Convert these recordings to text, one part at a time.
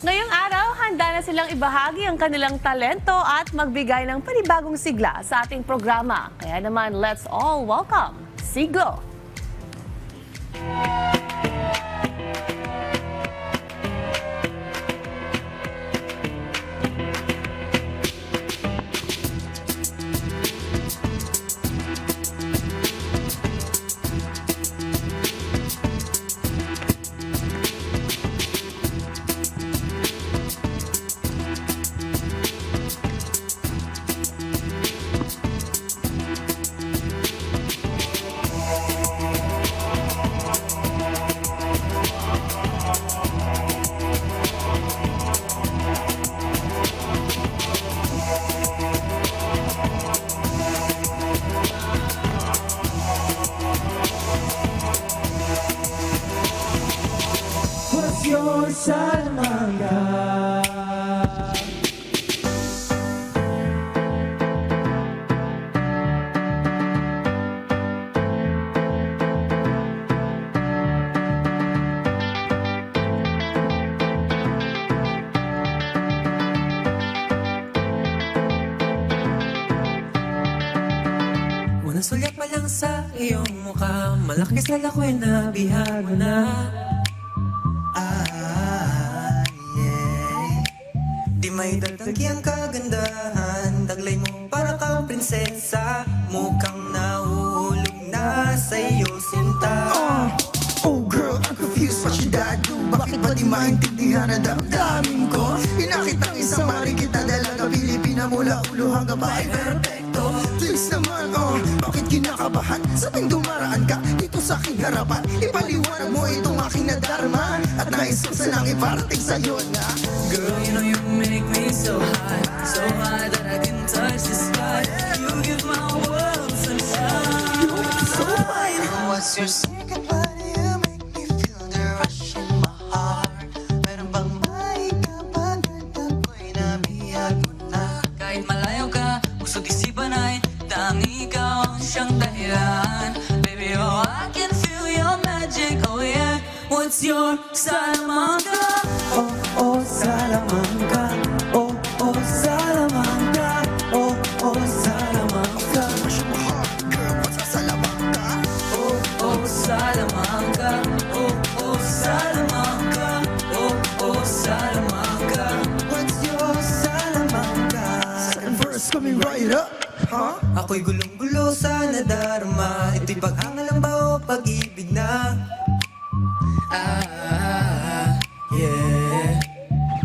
Ngayong araw, handa na silang ibahagi ang kanilang talento at magbigay ng panibagong sigla sa ating programa. Kaya naman, let's all welcome Siglo. Your Salamanga. Unang sulyap pa lang sa iyong mukha, malaki sa lakoy na bihag mo na. Di may dagdagi ang kagandahan, taglay mo para kang prinsesa, mukhang nahuhulog na sa iyo sinta. Oh girl, I'm confused, what should I do? Bakit ba di maintindihan ang damdamin ko? Inakit ang isang mari kita dalaga Pilipina mula ulo hanggang bahay perfecto. Please naman, bakit kinakabahan? Sabing dumaraan ka dito sa aking harapan, ipaliwanag mo itong aking nadarma at nais ko sanang iparating sa'yo na Girl, you know you make me so high that I can touch the sky. You give my world sunshine. so fine. What's your secret? Why do you make me feel the rush in my heart? Meron bang maikapagod ako'y nabihag mo na? Kahit malayo ka, pusod isipan ay tanging ikaw ang siyang dahilan. Baby, oh, I can feel your magic, oh yeah. What's your Salamanga? Oh, oh, Salamanga. Oh, oh, Salamanga. Oh, oh, Salamanga. Girl, what's a Salamanga? Oh, oh, Salamanga. Oh, oh, Salamanga. Oh, oh, Salamanga. What's your Salamanga? Second verse coming right up, huh? Ako'y gulong-gulo sa nadarama, ito'y paghangal ang bao, pag-ibig na. Yeah.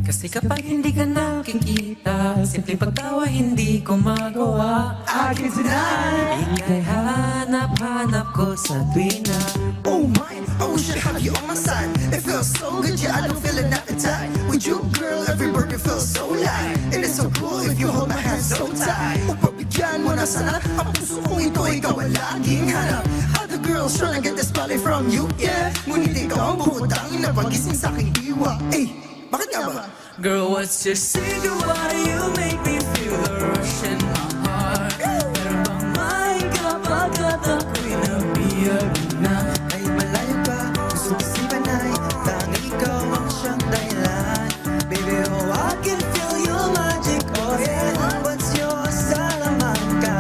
Kasi kapag hindi ka nakikita, simpleng pagtawa hindi ko magawa. Akin tonight. Ika'y hanap-hanap ko sa tuwina. Oh my, I wish I have you on my side. It feels so good, yeah, I don't feel an appetite. With you, girl, every burger feels so light. And it's so cool if you hold my hand so tight. Pagbigyan mo na sana, ang puso kong ito, ikaw ang laging hanap. Other girls tryna get this body from you, yeah. Ngunit ikaw ang bumutangin na pagising sa aking diwa. Eh, bakit nga ba? Girl, what's your secret? Why do you make me feel the rush in my heart? Meron bang maikapagod ako'y nabihag na? Kahit malayo ka, gusto ko si Panay. Tanging ikaw ang siyang dahilan. Baby, oh, I can feel your magic, oh yeah. What's your Salamanga?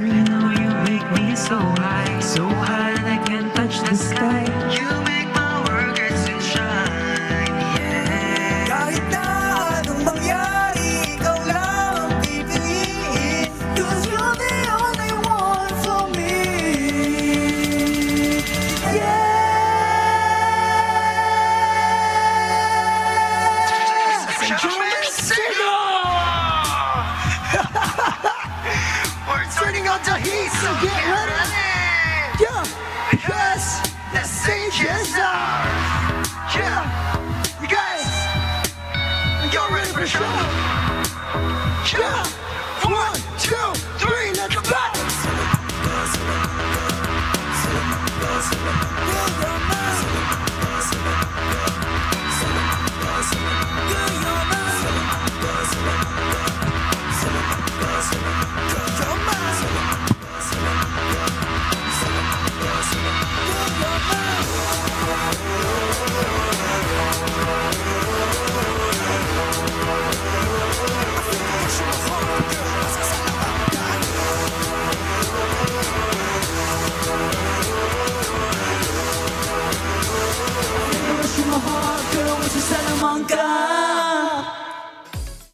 You know you make me so high that I can't touch the sky. You make my world get sunshine, yeah. Kahit na anong mangyari, ikaw lang ang pipiliin. 'Cause you're the only one for me. Yes! Enjoyment signal! We're turning on the heat, so get ready! Yeah! Yes! The stage is out! Yeah! You guys! Y'all ready for the show? Yeah! 1, 2, 3, let's go! Salamanca.